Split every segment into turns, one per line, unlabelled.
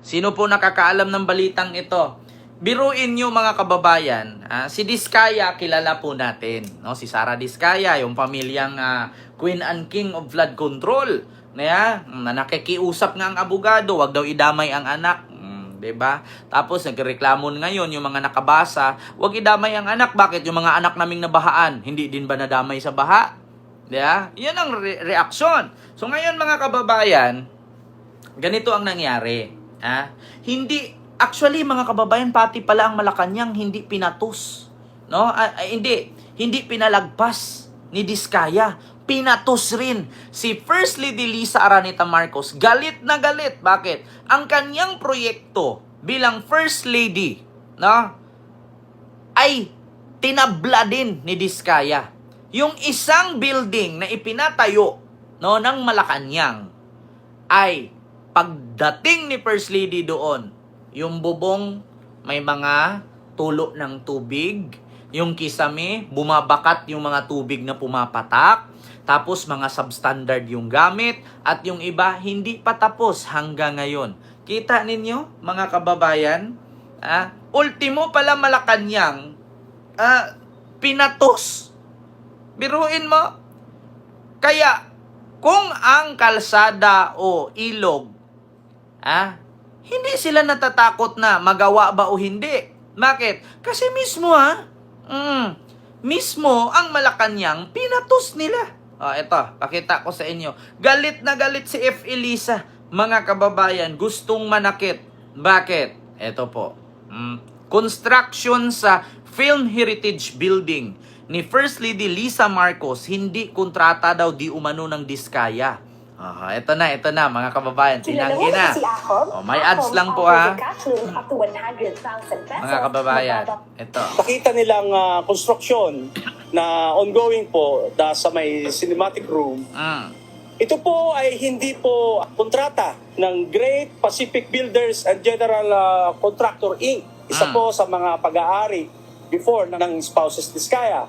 Sino po nakakaalam ng balitang ito? Biruin nyo mga kababayan, si Diskaya kilala po natin. No? Si Sara Diskaya, yung pamilyang Queen and King of Flood Control. Na nakikiusap nga ang abogado, wag daw idamay ang anak. 'Di ba? Tapos nagreklamo ngayon yung mga nakabasa, wag idamay ang anak. Bakit yung mga anak naming nabahaan, hindi din ba nadamay sa baha? 'Di ba? Yan ang reaksyon. So ngayon mga kababayan, ganito ang nangyari. Hindi actually mga kababayan, pati pala ang Malacanang hindi pinatus. No? Hindi pinalagpas ni Diskaya. Pinatus rin si First Lady Lisa Araneta Marcos. Galit na galit. Bakit? Ang kanyang proyekto bilang First Lady, no, ay tinabla din ni Diskaya. Yung isang building na ipinatayo, no, ng Malacanang ay pagdating ni First Lady doon, yung bubong may mga tulo ng tubig, yung kisame bumabakat yung mga tubig na pumapatak, tapos mga substandard yung gamit, at yung iba hindi pa tapos hanggang ngayon. Kita ninyo mga kababayan, ultimo pala Malacanang, pinatos. Biruin mo. Kaya kung ang kalsada o ilog, hindi sila natatakot na magawa ba o hindi. Bakit? Kasi mismo mismo ang Malacanang pinatos nila. Ito, pakita ko sa inyo. Galit na galit si F. Elisa, mga kababayan, gustong manakit. Bakit? Ito po. Construction sa Film Heritage Building ni First Lady Lisa Marcos, hindi kontrata daw di umano ng Diskaya. Ito na mga kababayan, tinanggi na. May ads lang po mga kababayan. Ito.
Nakita nilang construction na ongoing po sa may cinematic room. Ito po ay hindi po kontrata ng Great Pacific Builders and General Contractor Inc. Isa po sa mga pag-aari before ng spouses Diskaya.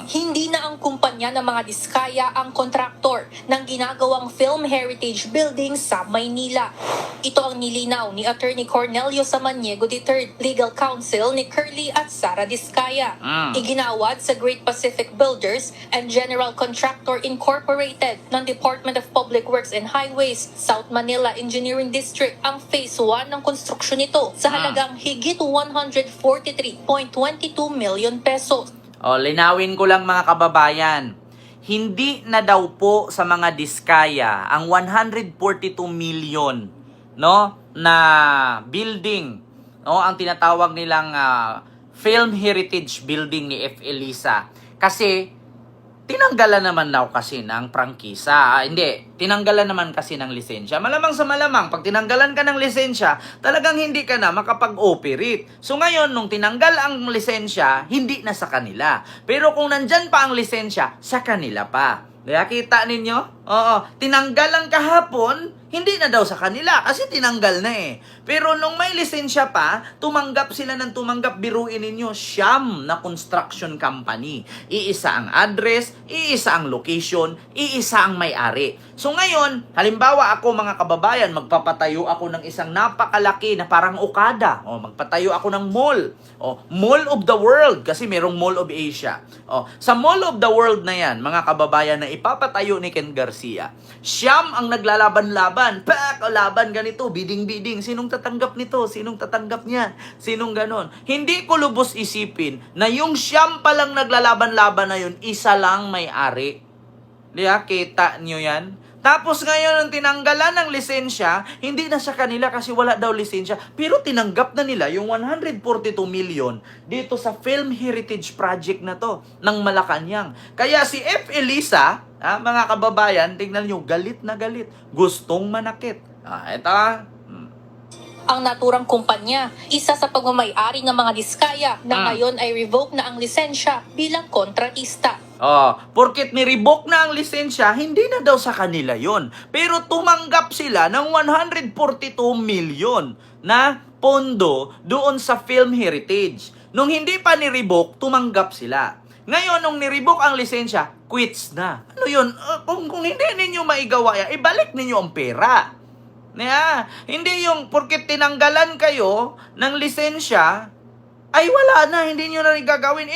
Hindi na ang kumpanya ng mga Diskaya ang kontraktor ng ginagawang Film Heritage Building sa Maynila. Ito ang nilinaw ni Attorney Cornelio Samaniego III, Legal Counsel ni Curly at Sara Diskaya. Iginawad sa Great Pacific Builders and General Contractor Incorporated ng Department of Public Works and Highways, South Manila Engineering District ang Phase 1 ng konstruksyon nito sa halagang higit 143.22 million pesos.
Linawin ko lang mga kababayan. Hindi na daw po sa mga Diskaya ang 142 million, no, na building, no, ang tinatawag nilang Film Heritage Building ni F. Elisa. Kasi tinanggalan naman daw kasi ng prangkisa. Tinanggalan naman kasi ng lisensya. Malamang sa malamang, pag tinanggalan ka ng lisensya, talagang hindi ka na makapag-operate. So ngayon, nung tinanggal ang lisensya, hindi na sa kanila. Pero kung nandyan pa ang lisensya, sa kanila pa. Kaya kita ninyo? Tinanggal ang kahapon, hindi na daw sa kanila kasi tinanggal na eh. Pero nung may lisensya pa, tumanggap sila ng tumanggap. Biruin ninyo, siyam na construction company. Iisa ang address, iisa ang location, iisa ang may-ari. So ngayon, halimbawa ako mga kababayan, magpapatayo ako ng isang napakalaki na parang Okada. Magpatayo ako ng mall. Mall of the world kasi merong Mall of Asia. Sa Mall of the world na yan, mga kababayan, na ipapatayo ni Ken Garcia, siyam ang naglalaban-laban. Laban ganito, bidding-bidding. Sinong tatanggap nito? Sinong tatanggap niya? Sinong ganon? Hindi ko lubos isipin na yung siyam palang naglalaban-laban na yun, isa lang may-ari. Kita nyo yan? Tapos ngayon, nung tinanggalan ng lisensya, hindi na sa kanila kasi wala daw lisensya. Pero tinanggap na nila yung 142 million dito sa Film Heritage Project na to, ng Malacanang. Kaya si F. Elisa, mga kababayan, tingnan nyo, galit na galit. Gustong manakit. Ito
ang naturang kumpanya, isa sa pagmamayari ng mga Diskaya na ngayon ay revoke na ang lisensya bilang kontratista.
Porket ni-revoke na ang lisensya, hindi na daw sa kanila yon. Pero tumanggap sila ng 142 million na pondo doon sa Film Heritage. Nung hindi pa ni-revoke, tumanggap sila. Ngayon, nung ni-revoke ang lisensya, quits na. Ano yun? Kung hindi ninyo maigawa yan, ibalik ninyo ang pera. Hindi yung porket tinanggalan kayo ng lisensya, ay wala na, hindi nyo na rin gagawin.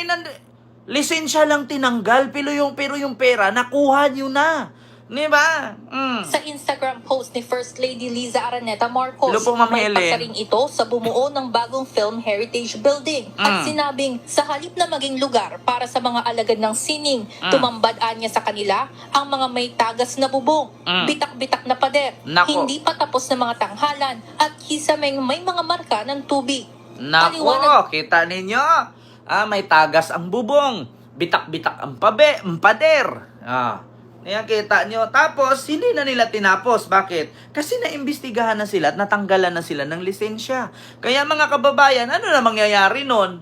Lisensya lang tinanggal, pero yung pera, nakuha nyo na. Di ba?
Sa Instagram post ni First Lady Liza Araneta Marcos,
Hello po, Ma'am
may
Helen.
pasaring ito sa bumuo ng bagong Film Heritage Building. At sinabing, sa halip na maging lugar para sa mga alagad ng sining, tumambad-an niya sa kanila ang mga may tagas na bubong, bitak-bitak na pader,
Nako.
hindi pa tapos na mga tanghalan, at kisameng may mga marka ng tubig.
Nako, kita ninyo. May tagas ang bubong, bitak-bitak ang pader. Kita nyo. Tapos, hindi na nila tinapos. Bakit? Kasi naimbestigahan na sila at natanggalan na sila ng lisensya. Kaya mga kababayan, ano na mangyayari nun?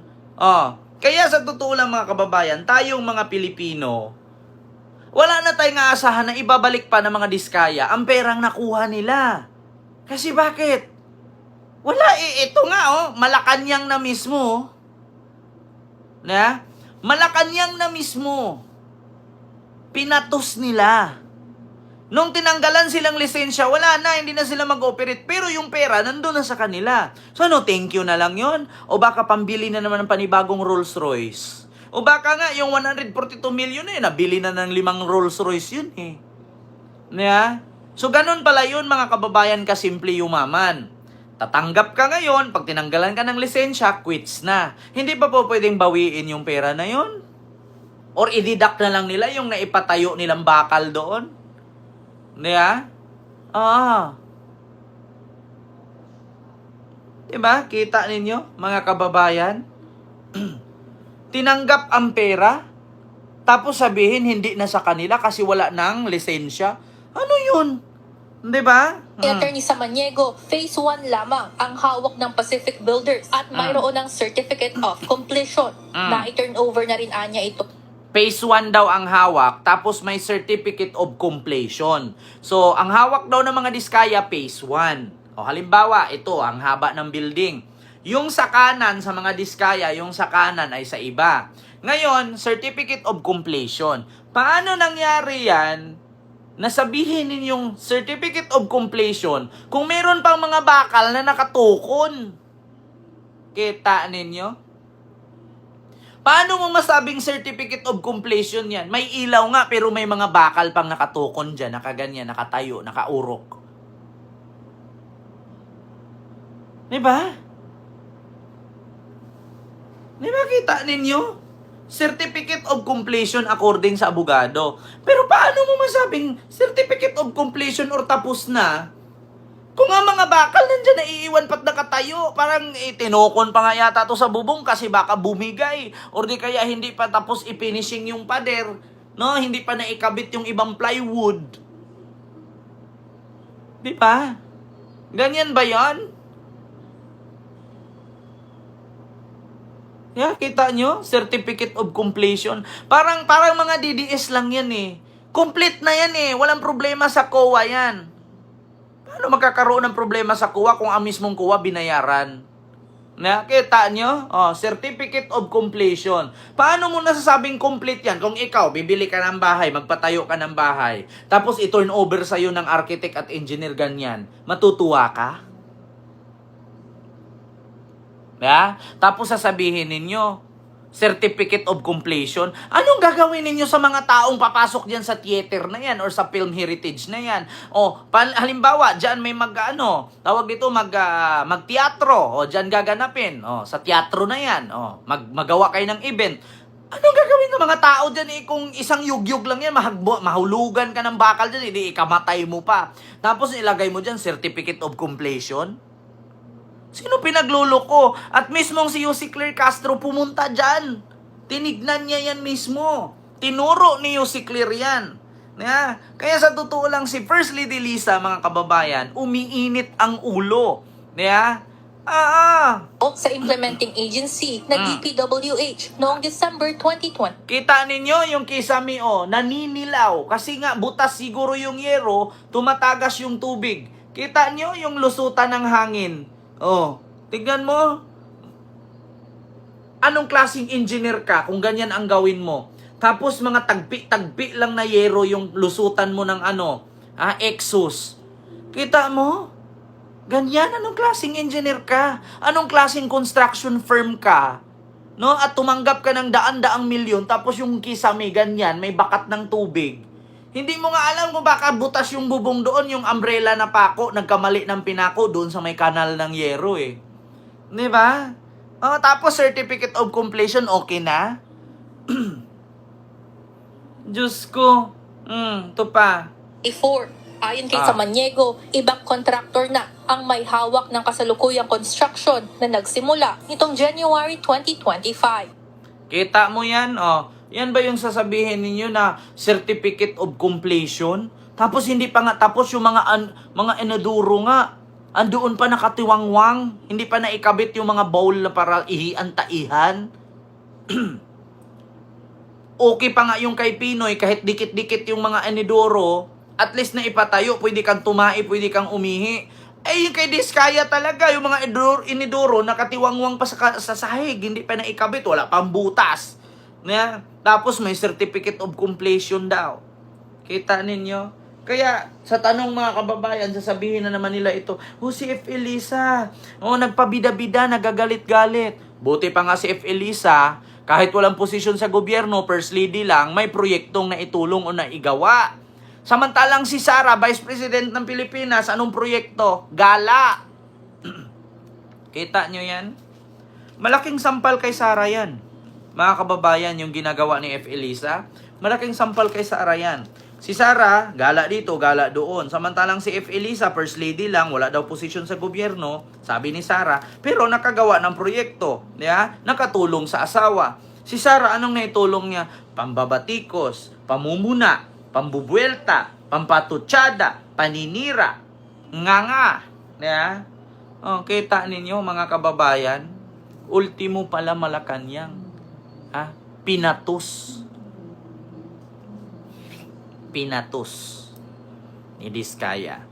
Kaya sa totoo lang mga kababayan, tayong mga Pilipino, wala na tayong aasahan na ibabalik pa ng mga diskaya ang perang nakuha nila. Kasi bakit? Wala ito nga Malacanang na mismo. Malacanang na mismo. Pinatos nila. Nung tinanggalan silang lisensya, wala na, hindi na sila mag-operate. Pero yung pera, nandun na sa kanila. So thank you na lang yon. O baka pambili na naman ng panibagong Rolls Royce. O baka nga, yung 142 million nabili na ng 5 Rolls Royce yun So ganun pala yun mga kababayan, kasimple yumaman. Tatanggap ka ngayon, pag tinanggalan ka ng lisensya, quits na. Hindi pa po pwedeng bawiin yung pera na yun? Or i-deduct na lang nila yung naipatayo nilang bakal doon? Diba? Kita ninyo, mga kababayan? Tinanggap ang pera, tapos sabihin hindi na sa kanila kasi wala nang lisensya. Ano yun? Diba?
Attorney Samaniego, Phase 1 lamang ang hawak ng Pacific Builders at mayroon ng Certificate of Completion na i-turn over na rin anya ito.
Phase 1 daw ang hawak, tapos may Certificate of Completion. So, ang hawak daw ng mga diskaya, Phase 1. Halimbawa, ito, ang haba ng building. Yung sa kanan, sa mga diskaya, yung sa kanan ay sa iba. Ngayon, Certificate of Completion. Paano nangyari yan? Nasabihin ninyong Certificate of Completion kung meron pang mga bakal na nakatukon. Kita ninyo? Paano mo masabing Certificate of Completion yan? May ilaw nga pero may mga bakal pang nakatukon dyan, nakaganyan, nakatayo, nakaurok. Diba? Diba kita ninyo? Certificate of Completion according sa abogado. Pero paano mo masabing Certificate of Completion or tapos na? Kung ang mga bakal nandyan naiiwan pat nakatayo, parang tinukon pa nga yata to sa bubong kasi baka bumigay. Or di kaya hindi pa tapos i-finishing yung pader. Hindi pa naikabit yung ibang plywood. Di ba? Ganyan ba yan? Kita nyo? Certificate of Completion. Parang mga DDS lang yan Complete na yan Walang problema sa COA yan. Paano magkakaroon ng problema sa COA kung ang mismong COA binayaran? Kita nyo? Certificate of Completion. Paano mo nasasabing complete yan? Kung ikaw, bibili ka ng bahay, magpatayo ka ng bahay, tapos i-turn over sa'yo ng architect at engineer ganyan, matutuwa ka? Tapos sasabihin ninyo, Certificate of Completion. Anong gagawin ninyo sa mga taong papasok diyan sa theater na yan or sa film heritage na yan? Halimbawa, diyan may magteatro. Diyan gaganapin. Sa teatro na yan. Magawa kayo ng event. Anong gagawin ng mga tao diyan kung isang yugyug lang yan, mahulugan ka ng bakal diyan, hindi ikamatay mo pa. Tapos ilagay mo diyan Certificate of Completion? Sino pinagluloko? At mismong si Yussi Claire Castro pumunta dyan. Tinignan niya yan mismo. Tinuro ni Yussi Claire yan. Kaya sa totoo lang si First Lady Liza, mga kababayan, umiinit ang ulo.
Sa implementing agency na DPWH noong December 2020.
Kita ninyo yung kisame naninilaw. Kasi nga butas siguro yung yero, tumatagas yung tubig. Kita nyo yung lusutan ng hangin. Tignan mo. Anong klaseng engineer ka kung ganyan ang gawin mo? Tapos mga tagpi lang na yero yung lusutan mo ng exhaust. Kita mo? Ganyan, anong klaseng engineer ka? Anong klaseng construction firm ka? No? At tumanggap ka ng daan-daang milyon, tapos yung kisame, ganyan, may bakat ng tubig. Hindi mo nga alam kung baka butas yung bubong doon, yung umbrella na pako, nagkamali ng pinako doon sa may kanal ng yero eh. Di ba? Oh, tapos certificate of completion, okay na? Diyos ko. Ito pa.
Ayon kay Samaniego, ibang kontraktor na ang may hawak ng kasalukuyang construction na nagsimula nitong January 2025.
Kita mo yan? Oh, yan ba yung sasabihin ninyo na certificate of completion? Tapos hindi pa nga tapos yung mga enaduro nga. Andoon pa nakatiwangwang. Hindi pa naikabit yung mga bowl na para ihian-taihan. Okay pa nga yung kay Pinoy, kahit dikit-dikit yung mga enaduro, at least na ipatayo, pwede kang tumae, pwede kang umihi. Eh, yung kay Diskaya talaga, yung mga inidoro, nakatiwangwang pa sa sahig, hindi pa naikabit, wala pang butas. Yeah? Tapos may certificate of completion daw. Kita ninyo? Kaya, sa tanong mga kababayan, sasabihin na naman nila ito, si F. Elisa, nagpabida-bida, nagagalit-galit. Buti pa nga si F. Elisa, kahit walang posisyon sa gobyerno, first lady lang, may proyektong naitulong o naigawa. Samantalang si Sara, Vice President ng Pilipinas, anong proyekto? Gala. Kita nyo yan? Malaking sampal kay Sara yan. Mga kababayan, yung ginagawa ni F. Elisa, malaking sampal kay Sara yan. Si Sara, gala dito, gala doon. Samantalang si F. Elisa, First Lady lang, wala daw posisyon sa gobyerno, sabi ni Sara, pero nakagawa ng proyekto. Yeah? Nakatulong sa asawa. Si Sara, anong naitulong niya? Pambabatikos, pamumuna, pambubuelta, pampatutsada, paninira, nganga. Yeah? Oh, kita ninyo mga kababayan, ultimo pala Malacanang. Pinatus ni Diskaya.